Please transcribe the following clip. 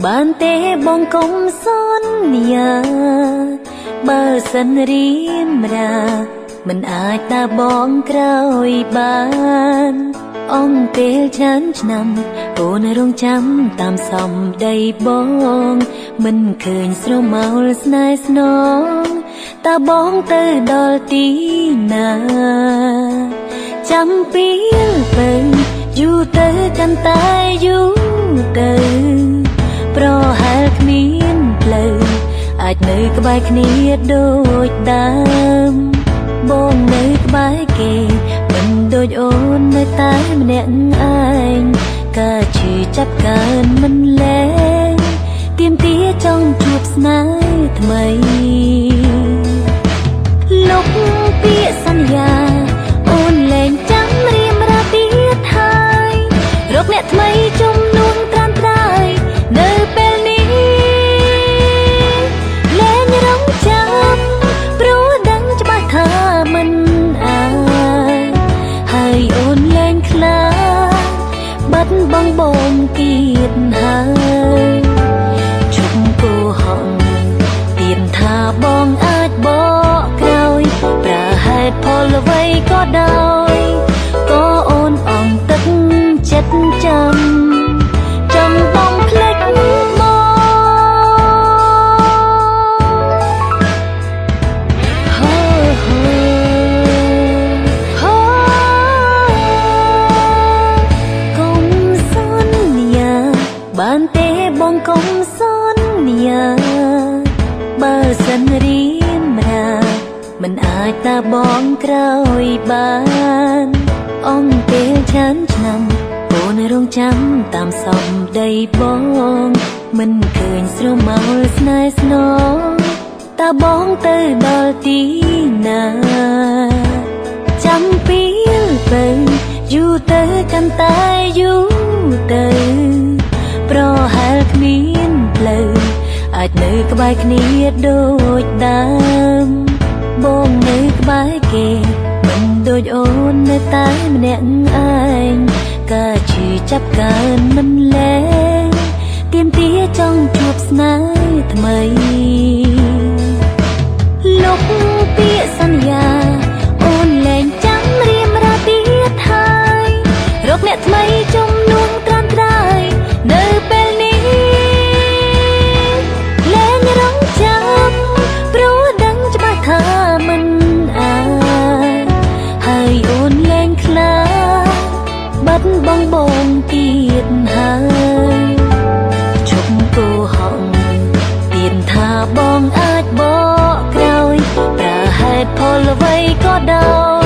បានទេបងកុំសន្យាបើសិនរៀមរាមិនអាចតាបងក្រោយបានអង្គពេលច្រើនឆ្នាំអូនរងចាំតាមសំដីបងមិនឃើញស្រមោលស្នេហ៍ស្នងតាបងទៅដល់ទីណាចាំពីលទៅយូរទៅកាន់តែយូរទៅប្រហែលគ្មានផ្លូវអាចនៅក្បែរគ្នាដូចដើមបងនៅក្បែរគេមិនដូចអូននៅតែម្នាក់ឯងការឈឺចាប់កើនមិនលែងទៀមទាចង់ជួបស្នេហ៍ថ្មីលុបពាក្យសន្យាអូនលែងចាំរៀមរាទៀតហើយរកអ្នកថ្មីជំនួសត្រាំត្រៃនៅពេលនេះលែងរងចាំព្រោះដឹងច្បាស់ថាមិនអាចហើយអូនលែងខ្លាចបាត់បង់បងទៀតហើយជុំគោហងទៀនថាបងអាចបកក្រោយប្រហែលផលអ្វីក៏ដោយក៏អូនអងទឹកចិត្តចាំបងភ្លេចមកកុំសន្យាបានទេបងកុំសន្យាបើសិនរៀមរាមិនអាចតាបងក្រោយបានអង្គពេលច្រើនឆ្នាំអូនរងចាំតាមសំដីបងមិនឃើញស្រមោលស្នេហ៍ស្នងតាបងទៅដល់ទីណាចាំពីលទៅយូរទៅកាន់តែយូរទៅប្រហែលគ្មានផ្លូវអាចនៅក្បែរគ្នាដូចដើមបងនៅក្បែរគេមិនដូចអូននៅតែម្នាក់ឯងការឈឺចាប់កើនមិនលែងទៀមទាចង់ជួបស្នេហ៍ថ្មីលុបពាក្យសន្យាអូនលែងចាំរៀមរាទៀតហើយរកអ្នកថ្មីជំនួសត្រាំត្រៃនៅពេលនេះលែងរងចាំព្រោះដឹងច្បាស់ថាមិនអាចហើយអូនលែងខ្លាចបាត់បង់បងទៀតហើយជុំគោហងទៀនថាបងអាចបកក្រោយប្រហែលផលអ្វីក៏ដោយ